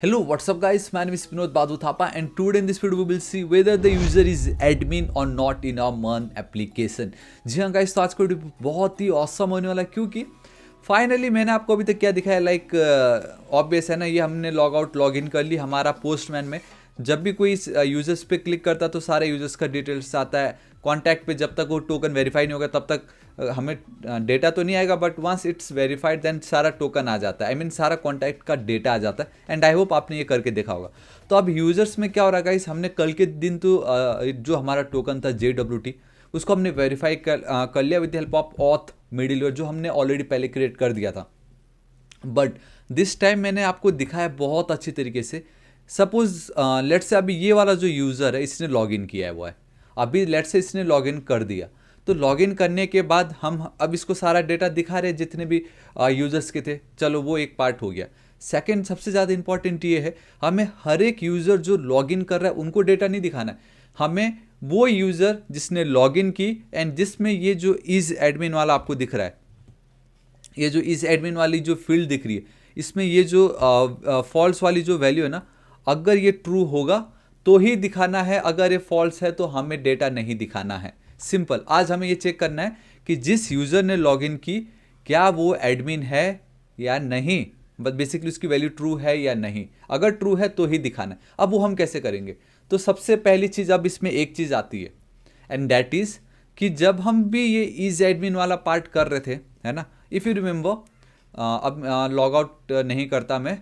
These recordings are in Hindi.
Hello, what's up guys? My name is Vinod Badhu Thapa and today in this video we will see whether the user is admin or not in our Mun application. जी हाँ guys, तो आज का वीडियो बहुत ही awesome होने वाला है क्योंकि फाइनली मैंने आपको अभी तक क्या दिखाया लाइक ऑब्वियस है ना, ये हमने लॉग आउट लॉग इन कर ली हमारा पोस्टमैन में। जब भी कोई यूजर्स पे क्लिक करता है तो सारे यूजर्स का डिटेल्स आता है। कॉन्टैक्ट पे जब तक वो टोकन वेरीफाई नहीं होगा तब तक हमें डेटा तो नहीं आएगा, but once it's verified then सारा टोकन आ जाता है। आई मीन सारा कॉन्टैक्ट का डेटा आ जाता है एंड आई होप आपने ये करके देखा होगा। तो अब यूजर्स में क्या हो रहा है गाइस, हमने कल के दिन तो जो हमारा टोकन था JWT उसको हमने वेरीफाई कर लिया with help of auth middleware जो हमने ऑलरेडी पहले क्रिएट कर दिया था। बट दिस टाइम मैंने आपको दिखाया बहुत अच्छी तरीके से। सपोज लेट्स से अभी ये वाला जो यूज़र है इसने लॉगिन किया है वो है, अभी लेट्स से इसने लॉगिन कर दिया। तो लॉगिन करने के बाद हम अब इसको सारा डेटा दिखा रहे हैं जितने भी यूज़र्स के थे। चलो वो एक पार्ट हो गया। सेकंड सबसे ज़्यादा इंपॉर्टेंट ये है, हमें हर एक यूज़र जो लॉगिन कर रहा है उनको डेटा नहीं दिखाना है। हमें वो यूज़र जिसने लॉगिन की एंड जिसमें ये जो इज़ एडमिन वाला आपको दिख रहा है, ये जो इस एडमिन वाली जो फील्ड दिख रही है इसमें ये जो फॉल्स वाली जो वैल्यू है ना, अगर ये ट्रू होगा तो ही दिखाना है, अगर ये फॉल्स है तो हमें डेटा नहीं दिखाना है। सिंपल। आज हमें ये चेक करना है कि जिस यूज़र ने लॉगिन की क्या वो एडमिन है या नहीं, बट बेसिकली उसकी वैल्यू ट्रू है या नहीं। अगर ट्रू है तो ही दिखाना है। अब वो हम कैसे करेंगे? तो सबसे पहली चीज़ अब इसमें एक चीज़ आती है एंड दैट इज़ कि जब हम भी ये इज एडमिन वाला पार्ट कर रहे थे, है ना, इफ़ यू रिमेंबर, अब लॉग आउट नहीं करता मैं,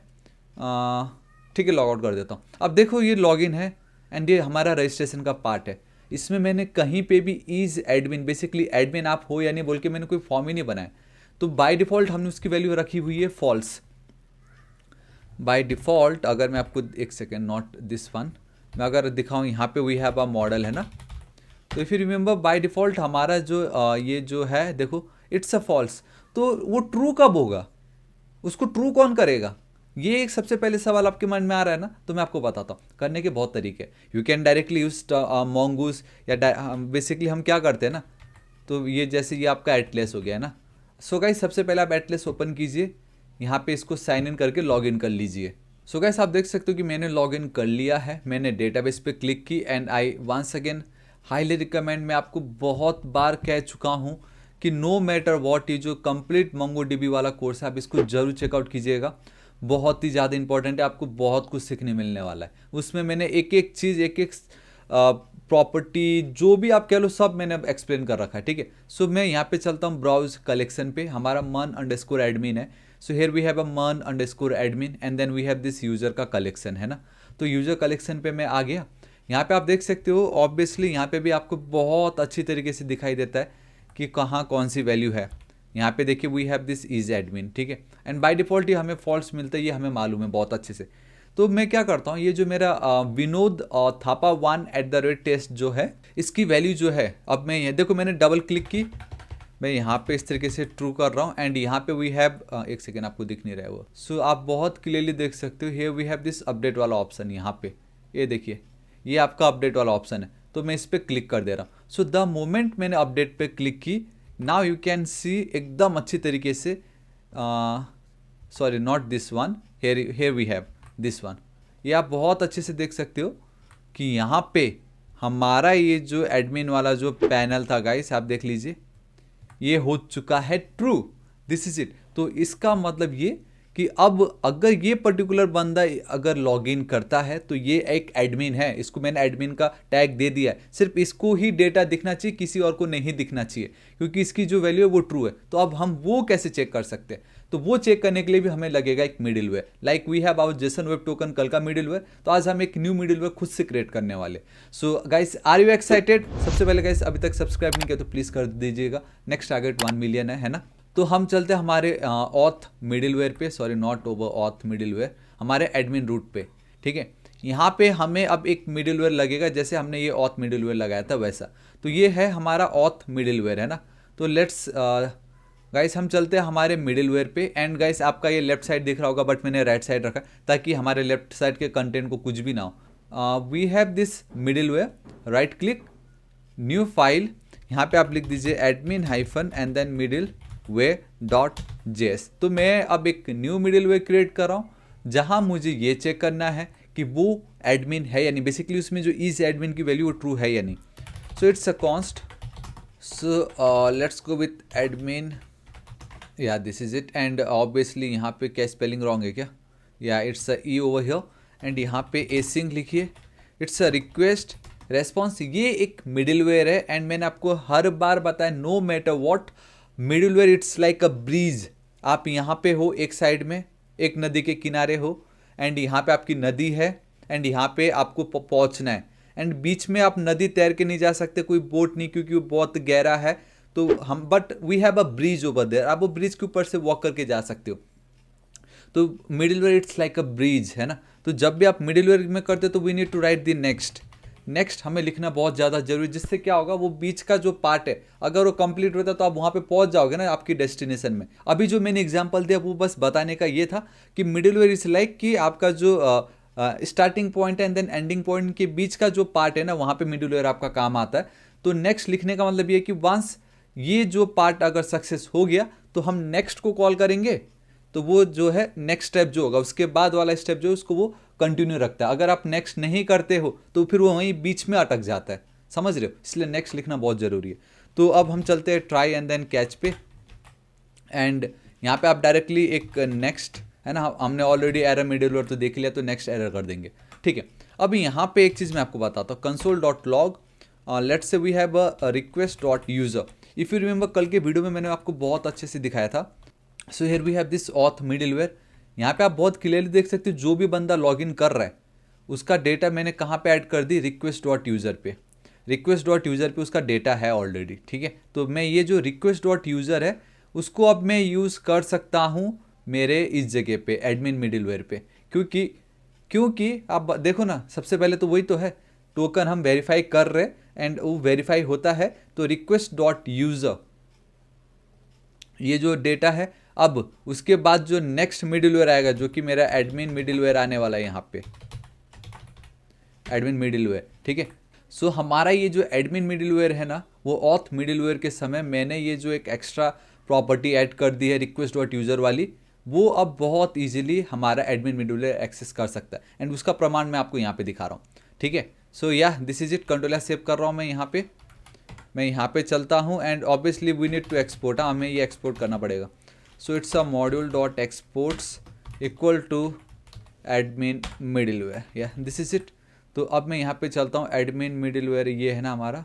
ठीक है लॉग आउट कर देता हूँ। अब देखो ये लॉगिन है एंड ये हमारा रजिस्ट्रेशन का पार्ट है। इसमें मैंने कहीं पे भी इज एडमिन, बेसिकली एडमिन आप हो या नहीं बोल के मैंने कोई फॉर्म ही नहीं बनाया। तो बाय डिफ़ॉल्ट हमने उसकी वैल्यू रखी हुई है फॉल्स। बाय डिफ़ॉल्ट अगर मैं आपको एक सेकेंड, नॉट दिस वन, मैं अगर दिखाऊँ यहाँ पे वी हैव अ मॉडल है ना, तो if you remember by default हमारा जो ये जो है देखो इट्स अ फॉल्स। तो वो ट्रू कब होगा, उसको ट्रू कौन करेगा? ये एक सबसे पहले सवाल आपके मन में आ रहा है ना, तो मैं आपको बताता हूँ। करने के बहुत तरीके, यू कैन डायरेक्टली यूज मोंगूस या बेसिकली हम क्या करते हैं ना, तो ये जैसे ये आपका एटलेस हो गया है ना। सो गाइस सबसे पहले आप एटलेस ओपन कीजिए, यहाँ पे इसको साइन इन करके लॉग इन कर लीजिए। सो गाइस आप देख सकते हो कि मैंने लॉग इन कर लिया है, मैंने डेटाबेस पे क्लिक की and I once again highly recommend, मैं आपको बहुत बार कह चुका हूँ कि नो मैटर वॉट, ये जो कंप्लीट MongoDB वाला कोर्स है आप इसको जरूर चेकआउट कीजिएगा। बहुत ही ज़्यादा इंपॉर्टेंट है, आपको बहुत कुछ सीखने मिलने वाला है। उसमें मैंने एक एक चीज़, एक एक प्रॉपर्टी जो भी आप कह लो सब मैंने एक्सप्लेन कर रखा है, ठीक है। सो मैं यहाँ पे चलता हूँ ब्राउज कलेक्शन पे, हमारा mun_admin है। So here we have a mun_admin and then we have this user का कलेक्शन, है ना। तो यूज़र कलेक्शन पे मैं आ गया। यहाँ पे आप देख सकते हो ऑब्वियसली यहाँ पे भी आपको बहुत अच्छी तरीके से दिखाई देता है कि कहाँ कौन सी वैल्यू है। यहाँ पे देखिए we have this is admin, ठीक है। एंड बाय डिफ़ॉल्ट ये हमें फॉल्स मिलता है, ये हमें मालूम है बहुत अच्छे से। तो मैं क्या करता हूँ, ये जो मेरा विनोद थापा 1@टेस्ट जो है इसकी वैल्यू जो है, अब मैं ये देखो मैंने डबल क्लिक की, मैं यहाँ पे इस तरीके से ट्रू कर रहा हूँ एंड यहाँ पे वी हैव एक सेकेंड आपको दिख नहीं रहा है वो। सो आप बहुत क्लियरली देख सकते हो here we have this update वाला ऑप्शन, यहाँ पे ये देखिए ये आपका अपडेट वाला ऑप्शन है। तो मैं इस पर क्लिक कर दे रहा हूँ। सो द मोमेंट मैंने अपडेट पे क्लिक की, नाउ यू कैन सी एकदम अच्छी तरीके से, sorry not this one, here we have this one. ये आप बहुत अच्छे से देख सकते हो कि यहाँ पे हमारा ये जो एडमिन वाला जो पैनल था गाइस, आप देख लीजिए ये हो चुका है ट्रू, दिस इज इट। तो इसका मतलब ये कि अब अगर ये पर्टिकुलर बंदा अगर लॉगिन करता है तो ये एक एडमिन है, इसको मैंने एडमिन का टैग दे दिया है। सिर्फ इसको ही डेटा दिखना चाहिए, किसी और को नहीं दिखना चाहिए, क्योंकि इसकी जो वैल्यू है वो ट्रू है। तो अब हम वो कैसे चेक कर सकते हैं? तो वो चेक करने के लिए भी हमें लगेगा एक middleware, like we have our JSON web token कल का मिडिलवेयर। तो आज हम एक न्यू मिडिलवेयर खुद से क्रिएट करने वाले। So guys are you excited? सबसे पहले गाइस अभी तक सब्सक्राइब नहीं किया तो प्लीज़ कर दीजिएगा, नेक्स्ट टारगेट 1 मिलियन है ना। तो हम चलते हैं हमारे ऑथ मिडिलवेयर पे, sorry not over auth middleware, हमारे एडमिन रूट पे, ठीक है। यहाँ पे हमें अब एक मिडिलवेयर लगेगा, जैसे हमने ये ऑथ मिडिलवेयर लगाया था वैसा। तो ये है हमारा ऑथ मिडिलवेयर, है ना। तो लेट्स गाइस हम चलते हैं हमारे मिडिलवेयर पे एंड गाइस आपका ये लेफ्ट साइड दिख रहा होगा, बट मैंने राइट साइड रखा ताकि हमारे लेफ्ट साइड के कंटेंट को कुछ भी ना हो। We have this middleware, right click, new file, यहाँ पे आप लिख दीजिए admin hyphen and then middleware.js। तो मैं अब एक न्यू मिडिलवेयर क्रिएट कर रहा हूँ जहां मुझे ये चेक करना है कि वो एडमिन है या नहीं, बेसिकली उसमें जो इज एडमिन की वैल्यू वो ट्रू है या नहीं। So it's a const, so let's go with admin, या this is it. And obviously यहाँ पे क्या स्पेलिंग रॉन्ग है क्या, या it's a E over here, and यहाँ पे एसिंग लिखिए। इट्स अ रिक्वेस्ट रेस्पॉन्स, ये एक मिडिलवेयर है, एंड मैंने आपको हर बार बताया no matter what, middleware it's like a bridge. आप यहाँ पे हो एक साइड में, एक नदी के किनारे हो, एंड यहाँ पे आपकी नदी है, एंड यहाँ पे आपको पहुँचना है, एंड बीच में आप नदी तैर के नहीं जा सकते, कोई बोट नहीं, क्योंकि वो बहुत गहरा है। तो हम but we have a bridge over there, आप वो ब्रिज के ऊपर से वॉक करके जा सकते हो। तो middleware it's like a bridge है ना। तो जब भी आप मिडिलवेयर में करते हो तो we need to write the next. Next हमें लिखना बहुत ज़्यादा जरूरी, जिससे क्या होगा, वो बीच का जो पार्ट है अगर वो कंप्लीट होता है तो आप वहाँ पे पहुँच जाओगे ना आपकी डेस्टिनेशन में। अभी जो मैंने एग्जांपल दिया वो बस बताने का ये था कि मिडिलवेयर इज लाइक कि आपका जो स्टार्टिंग पॉइंट है एंड देन एंडिंग पॉइंट के बीच का जो पार्ट है ना, वहाँ पे मिडिलवेयर आपका काम आता है। तो नेक्स्ट लिखने का मतलब ये कि वंस ये जो पार्ट अगर सक्सेस हो गया तो हम नेक्स्ट को कॉल करेंगे, तो वो जो है नेक्स्ट स्टेप जो होगा उसके बाद वाला स्टेप जो है उसको वो कंटिन्यू रखता है। अगर आप नेक्स्ट नहीं करते हो तो फिर वो वहीं बीच में अटक जाता है, समझ रहे हो, इसलिए नेक्स्ट लिखना बहुत ज़रूरी है। तो अब हम चलते हैं ट्राई एंड देन कैच पे, एंड यहाँ पे आप डायरेक्टली एक नेक्स्ट है ना, हमने ऑलरेडी एरर मिडिलवेयर तो देख लिया, तो नेक्स्ट एरर कर देंगे, ठीक है। अब यहाँ पे एक चीज़ मैं आपको बताता हूँ, console.log, let's say we have a request dot user. If you remember कल के वीडियो में मैंने आपको बहुत अच्छे से दिखाया था। So here we have this auth middleware, यहाँ पे आप बहुत क्लियरली देख सकते हो जो भी बंदा लॉगिन कर रहा है उसका डेटा मैंने कहाँ पे ऐड कर दी, रिक्वेस्ट डॉट यूज़र पे। रिक्वेस्ट डॉट यूज़र पे उसका डेटा है ऑलरेडी, ठीक है। तो मैं ये जो रिक्वेस्ट डॉट यूज़र है उसको अब मैं यूज़ कर सकता हूँ मेरे इस जगह पे एडमिन मिडिलवेयर पे, क्योंकि आप देखो ना, सबसे पहले तो वही तो है, टोकन हम वेरीफाई कर रहे एंड वो वेरीफाई होता है, तो रिक्वेस्ट डॉट यूज़र ये जो डेटा है। अब उसके बाद जो नेक्स्ट मिडिलवेयर आएगा जो कि मेरा एडमिन मिडिलवेयर आने वाला है, यहाँ पे एडमिन मिडिलवेयर, ठीक है। सो हमारा ये जो एडमिन मिडिलवेयर है ना, वो ऑथ मिडिलवेयर के समय मैंने ये जो एक एक्स्ट्रा प्रॉपर्टी ऐड कर दी है रिक्वेस्ट डॉट यूज़र वाली, वो अब बहुत इजीली हमारा एडमिन मिडिलवेयर एक्सेस कर सकता है, एंड उसका प्रमाण मैं आपको यहाँ पे दिखा रहा हूँ, ठीक है। So yeah this is it, control save कर रहा हूँ मैं यहाँ पे चलता हूँ, and obviously we need to export, हमें ये एक्सपोर्ट करना पड़ेगा। So it's a module dot exports equal to admin middleware, yeah this is it. तो अब मैं यहाँ पे चलता हूँ, एडमिन मिडिलवेयर ये है ना हमारा,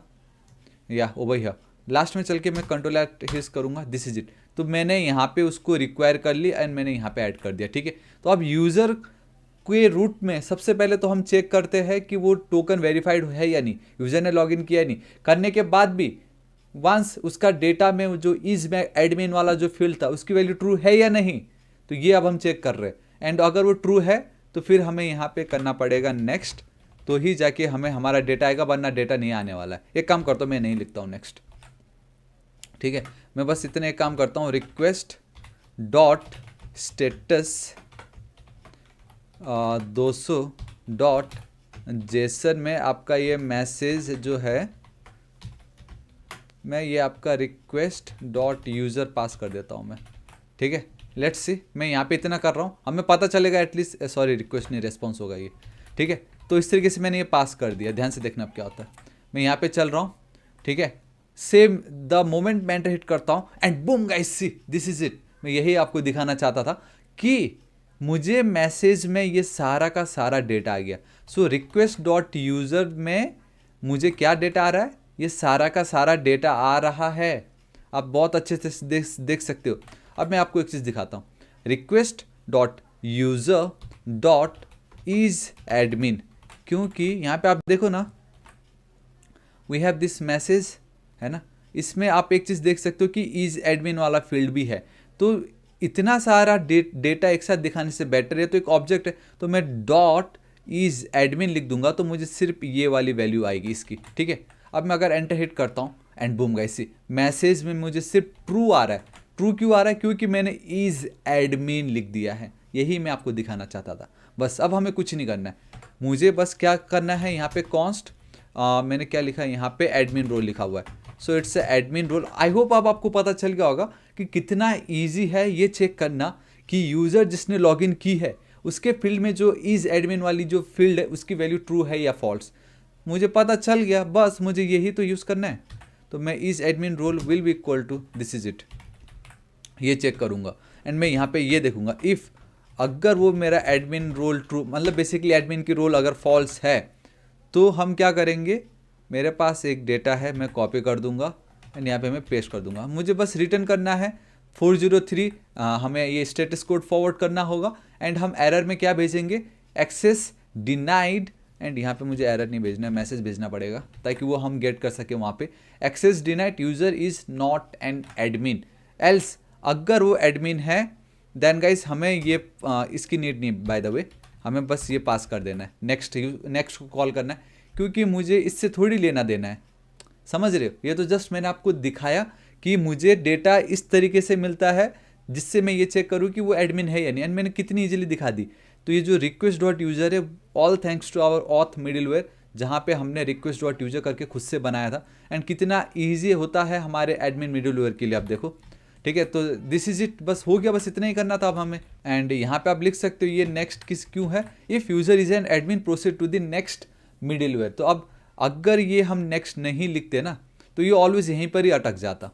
या ओवर हियर, लास्ट में चल के मैं कंट्रोल हिट करूँगा, दिस इज इट। तो मैंने यहाँ पे उसको रिक्वायर कर ली एंड मैंने यहाँ पे ऐड कर दिया, ठीक है। तो अब यूज़र के रूट में सबसे पहले तो हम चेक करते हैं कि वो टोकन वेरीफाइड है या नहीं, यूज़र ने लॉगिन किया या नहीं। करने के बाद भी वंस उसका डेटा में जो इज में एडमिन वाला जो फील्ड था उसकी वैल्यू ट्रू है या नहीं, तो ये अब हम चेक कर रहे हैं, एंड अगर वो ट्रू है तो फिर हमें यहाँ पे करना पड़ेगा नेक्स्ट, तो ही जाके हमें हमारा डेटा आएगा, वरना डेटा नहीं आने वाला है। एक काम करता हूँ, मैं नहीं लिखता हूँ नेक्स्ट, ठीक है। मैं बस इतने एक काम करता हूँ, request dot status 200 dot JSON में आपका ये मैसेज जो है, मैं ये आपका रिक्वेस्ट डॉट यूज़र पास कर देता हूँ मैं, ठीक है। लेट्स सी, मैं यहाँ पे इतना कर रहा हूँ, हमें पता चलेगा एटलीस्ट, सॉरी रिक्वेस्ट नहीं रेस्पॉन्स होगा ये, ठीक है। तो इस तरीके से मैंने ये पास कर दिया, ध्यान से देखना अब क्या होता है। मैं यहाँ पे चल रहा हूँ, ठीक है। सेम द मोमेंट मैं एंटर हिट करता हूँ and boom guys see this is it. मैं यही आपको दिखाना चाहता था कि मुझे मैसेज में ये सारा का सारा डेटा आ गया। सो रिक्वेस्ट डॉट यूज़र में मुझे क्या डेटा आ रहा है, ये सारा का सारा डेटा आ रहा है, आप बहुत अच्छे से देख सकते हो। अब मैं आपको एक चीज़ दिखाता हूँ, request dot user dot is admin, क्योंकि यहाँ पे आप देखो ना, वी हैव दिस मैसेज है ना, इसमें आप एक चीज़ देख सकते हो कि इज एडमिन वाला फील्ड भी है। तो इतना सारा डेटा एक साथ दिखाने से बेटर है, तो एक ऑब्जेक्ट है, तो मैं डॉट इज एडमिन लिख दूंगा तो मुझे सिर्फ ये वाली वैल्यू आएगी इसकी, ठीक है। अब मैं अगर एंटर हिट करता हूँ and boom guys see, message में मुझे सिर्फ ट्रू आ रहा है। ट्रू क्यों आ रहा है, क्योंकि मैंने इज एडमिन लिख दिया है, यही मैं आपको दिखाना चाहता था। बस अब हमें कुछ नहीं करना है, मुझे बस क्या करना है, यहाँ पे कॉन्स्ट मैंने क्या लिखा है, यहाँ पे एडमिन रोल लिखा हुआ है। So it's admin role. I hope अब आपको पता चल गया होगा कि कितना ईजी है ये चेक करना कि यूज़र जिसने लॉगिन की है उसके फील्ड में जो इज एडमिन वाली जो फील्ड है उसकी वैल्यू ट्रू है या फॉल्स, मुझे पता चल गया, बस मुझे यही तो यूज़ करना है। तो मैं is admin role will be equal to this is it, ये चेक करूँगा एंड मैं यहाँ पे ये देखूँगा इफ़ अगर वो मेरा एडमिन रोल ट्रू, मतलब बेसिकली एडमिन की रोल अगर फॉल्स है तो हम क्या करेंगे, मेरे पास एक डेटा है, मैं कॉपी कर दूंगा एंड यहाँ पे मैं पेस्ट कर दूंगा। मुझे बस रिटर्न करना है 403, हमें ये स्टेटस कोड फॉरवर्ड करना होगा एंड हम एरर में क्या भेजेंगे, एक्सेस डिनाइड, एंड यहाँ पे मुझे एरर नहीं भेजना है, मैसेज भेजना पड़ेगा ताकि वो हम गेट कर सके वहाँ पे, access denied, user is not an admin, else अगर वो एडमिन है देन गाइस हमें ये इसकी नीड नहीं, बाय द वे हमें बस ये पास कर देना है, नेक्स्ट को कॉल करना है, क्योंकि मुझे इससे थोड़ी लेना देना है, समझ रहे हो। ये तो जस्ट मैंने आपको दिखाया कि मुझे डेटा इस तरीके से मिलता है जिससे मैं ये चेक करूँ कि वो एडमिन है या नहीं, एंड मैंने कितनी इजीली दिखा दी। तो ये जो रिक्वेस्ट डॉट यूज़र है, all thanks to our auth middleware, जहाँ पे हमने रिक्वेस्ट डॉट यूज़र करके खुद से बनाया था, एंड कितना ईजी होता है हमारे एडमिन मिडिलवेयर के लिए, आप देखो, ठीक है। तो दिस इज इट, बस हो गया, बस इतना ही करना था अब हमें। एंड यहाँ पे आप लिख सकते हो ये नेक्स्ट किस क्यों है, if user is an admin proceed to the next middleware. तो अब अगर ये हम नेक्स्ट नहीं लिखते ना तो ये ऑलवेज यहीं पर ही अटक जाता,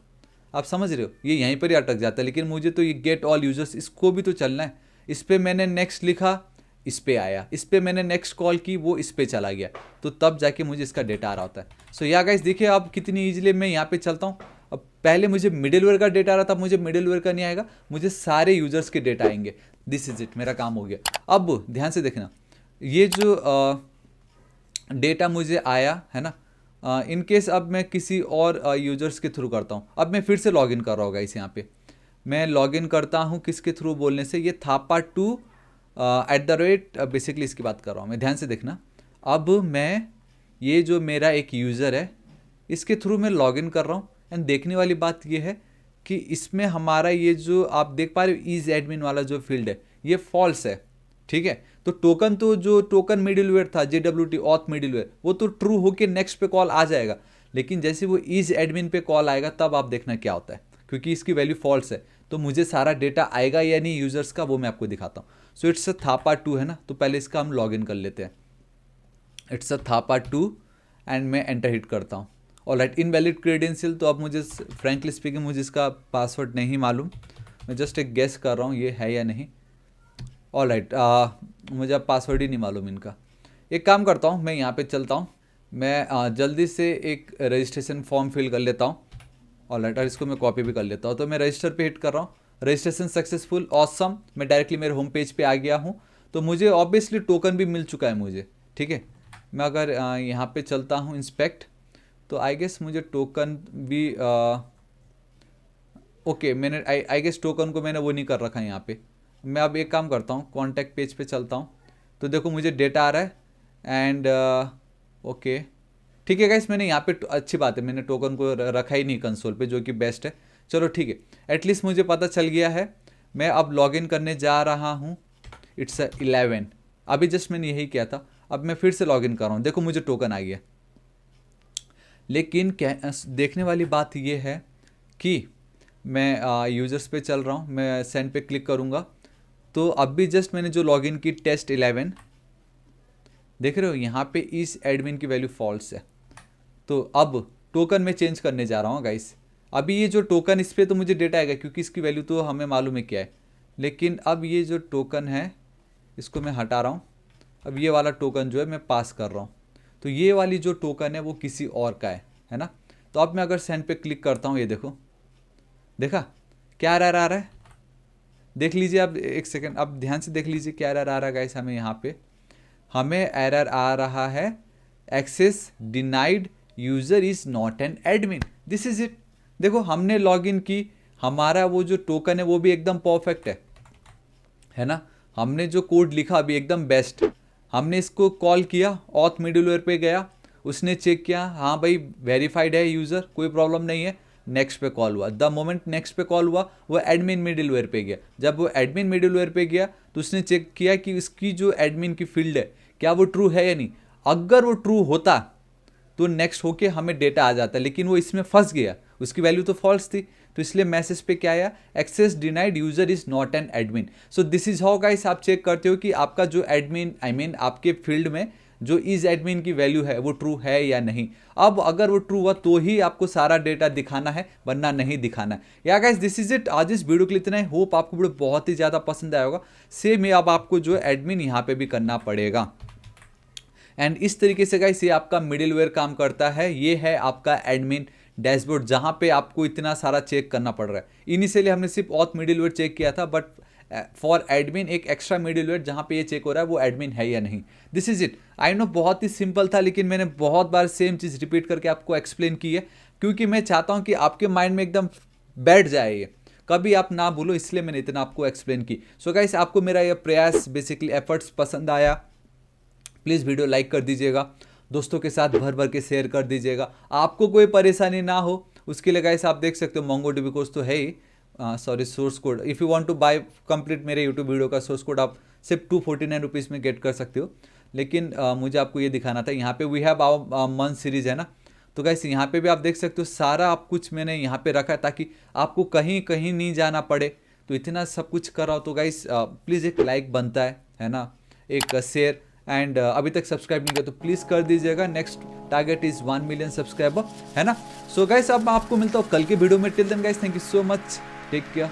आप समझ रहे हो, ये यहीं पर ही अटक जाता है। लेकिन मुझे तो ये गेट ऑल यूजर्स इसको भी तो चलना है, इस पर मैंने नेक्स्ट लिखा, इस पे आया, इस पे मैंने नेक्स्ट कॉल की, वो इस पे चला गया, तो तब जाके मुझे इसका डेटा आ रहा होता है। सो या गाइस देखिए अब कितनी ईजिली मैं यहाँ पे चलता हूँ। अब पहले मुझे मिडिलवेयर का डेटा आ रहा था, मुझे मिडिलवेयर का नहीं आएगा, मुझे सारे यूजर्स के डेटा आएंगे। दिस इज इट, मेरा काम हो गया। अब ध्यान से देखना, ये जो डेटा मुझे आया है ना, इन केस अब मैं किसी और यूजर्स के थ्रू करता हूँ, अब मैं फिर से लॉगिन कर रहा होगा इस यहाँ पे, मैं लॉगिन करता हूँ किसके थ्रू बोलने से, ये थापा2 @ बेसिकली इसकी बात कर रहा हूँ मैं, ध्यान से देखना। अब मैं ये जो मेरा एक यूज़र है इसके थ्रू मैं लॉगिन कर रहा हूँ, एंड देखने वाली बात ये है कि इसमें हमारा ये जो आप देख पा रहे हो इज एडमिन वाला जो फील्ड है ये फॉल्स है, ठीक है। तो टोकन, तो जो टोकन मिडिलवेयर था JWT ऑथ मिडिलवेयर, वो तो ट्रू होके नेक्स्ट पे कॉल आ जाएगा, लेकिन जैसे वो इज एडमिन पे कॉल आएगा तब आप देखना क्या होता है, क्योंकि इसकी वैल्यू फॉल्स है तो मुझे सारा डेटा आएगा या नहीं यूजर्स का, वो मैं आपको दिखाता हूँ। सो इट्स अ थापा2 है ना, तो पहले इसका हम लॉगिन कर लेते हैं, इट्स अ थापा2 एंड मैं एंटर हिट करता हूँ। ऑलराइट, इनवैलिड क्रेडेंशियल, तो अब मुझे फ्रैंकली स्पीकिंग मुझे इसका पासवर्ड नहीं मालूम, मैं जस्ट एक गेस कर रहा हूँ ये है या नहीं। ऑलराइट, मुझे अब पासवर्ड ही नहीं मालूम इनका। एक काम करता हूँ, मैं यहाँ पे चलता हूँ, मैं जल्दी से एक रजिस्ट्रेशन फॉर्म फिल कर लेता हूँ। ऑलराइट, और इसको मैं कॉपी भी कर लेता हूँ। तो मैं रजिस्टर पे हिट कर रहा हूँ, रजिस्ट्रेशन सक्सेसफुल, ऑसम, मैं डायरेक्टली मेरे होम पेज पे आ गया हूँ। तो मुझे ऑब्वियसली टोकन भी मिल चुका है मुझे, ठीक है। मैं अगर यहाँ पे चलता हूँ इंस्पेक्ट, तो आई गेस मुझे टोकन भी ओके, मैंने आई गेस टोकन को मैंने वो नहीं कर रखा है यहाँ पे। मैं अब एक काम करता हूँ, कॉन्टैक्ट पेज पे चलता हूँ, तो देखो मुझे डेटा आ रहा है एंड ओके, ठीक है गाइस, मैंने यहाँ पे अच्छी बात है, मैंने टोकन को रखा ही नहीं कंसोल पे, जो कि बेस्ट है। चलो ठीक है, एटलीस्ट मुझे पता चल गया है। मैं अब लॉगिन करने जा रहा हूँ, इट्स 11, अभी जस्ट मैंने यही किया था। अब मैं फिर से लॉगिन कर रहा हूँ, देखो मुझे टोकन आ गया। लेकिन देखने वाली बात ये है कि मैं यूज़र्स पे चल रहा हूँ, मैं सेंड पे क्लिक करूँगा, तो अब भी जस्ट मैंने जो लॉगिन की टेस्ट 11, देख रहे हो यहाँ पे इस एडमिन की वैल्यू फॉल्स है। तो अब टोकन में चेंज करने जा रहा हूँ गाइस। अभी ये जो टोकन, इस पर तो मुझे डेटा आएगा क्योंकि इसकी वैल्यू तो हमें मालूम है क्या है, लेकिन अब ये जो टोकन है इसको मैं हटा रहा हूँ। अब ये वाला टोकन जो है मैं पास कर रहा हूँ, तो ये वाली जो टोकन है वो किसी और का है ना। तो अब मैं अगर सेंड पे क्लिक करता हूँ, ये देखो, देखा क्या एरर आ रहा है, देख लीजिए। अब एक सेकंड, अब ध्यान से देख लीजिए क्या एरर आ रहा है गाइस। हमें यहाँ पे हमें एरर आ रहा है, access denied, user is not an admin, this is it. देखो हमने लॉगिन की, हमारा वो जो टोकन है वो भी एकदम परफेक्ट है ना। हमने जो कोड लिखा अभी एकदम बेस्ट, हमने इसको कॉल किया, ऑथ मिडिलवेयर पे गया, उसने चेक किया, हाँ भाई वेरीफाइड है यूज़र, कोई प्रॉब्लम नहीं है, नेक्स्ट पे कॉल हुआ। द मोमेंट नेक्स्ट पे कॉल हुआ वो एडमिन मिडिलवेयर पे गया। जब वो एडमिन मिडिलवेयर पे गया तो उसने चेक किया कि उसकी जो एडमिन की फील्ड है क्या वो ट्रू है या नहीं। अगर वो ट्रू होता तो नेक्स्ट होके हमें डेटा आ जाता, लेकिन वो इसमें फंस गया, उसकी वैल्यू तो फॉल्स थी। तो इसलिए मैसेज पे क्या आया, access denied, user is not an admin. So this is how guys आप चेक करते हो कि आपका जो एडमिन आपके फील्ड में जो इज एडमिन की वैल्यू है वो ट्रू है या नहीं। अब अगर वो ट्रू हुआ तो ही आपको सारा डेटा दिखाना है, वरना नहीं दिखाना है। या गाइस दिस इज इट, आज इस वीडियो के लिए इतना ही। होप आपको वीडियो बहुत ही ज़्यादा पसंद आया होगा। सेम ही अब आपको जो एडमिन यहाँ पे भी करना पड़ेगा। एंड इस तरीके से गाइस ये आपका मिडिलवेयर काम करता है। ये है आपका एडमिन डैशबोर्ड, जहाँ पे आपको इतना सारा चेक करना पड़ रहा है। इनिशियली हमने सिर्फ ऑथ मिडिलवेयर चेक किया था, बट फॉर एडमिन एक एक्स्ट्रा मिडिलवेयर जहाँ पे ये चेक हो रहा है वो एडमिन है या नहीं। This is it. I know बहुत ही सिंपल था, लेकिन मैंने बहुत बार सेम चीज़ रिपीट करके आपको एक्सप्लेन की है, क्योंकि मैं चाहता हूँ कि आपके माइंड में एकदम बैठ जाए, ये कभी आप ना भूलो, इसलिए मैंने इतना आपको एक्सप्लेन की। सो गाइस आपको मेरा यह प्रयास बेसिकली एफर्ट्स पसंद आया, प्लीज़ वीडियो लाइक कर दीजिएगा, दोस्तों के साथ भर भर के शेयर कर दीजिएगा। आपको कोई परेशानी ना हो उसके लिए गाइस आप देख सकते हो MongoDB कोर्स तो है ही, sorry source code. If you want to buy complete मेरे यूट्यूब वीडियो का सोर्स कोड आप सिर्फ 249 रुपीज़ में गेट कर सकते हो। लेकिन मुझे आपको ये दिखाना था, यहाँ पे we have our month series है ना, तो गाइस यहाँ पे भी आप देख सकते हो सारा आप कुछ मैंने यहाँ पे रखा है ताकि आपको कहीं कहीं नहीं जाना पड़े। तो इतना सब कुछ कर रहा हो तो गाइस प्लीज़ एक लाइक बनता है ना, एक शेयर, एंड अभी तक सब्सक्राइब नहीं किया तो प्लीज़ कर दीजिएगा। Next target is 1 million subscriber, है ना। सो गाइस अब मैं आपको मिलता हूँ कल के वीडियो में। Till then guys, thank you so much, take care.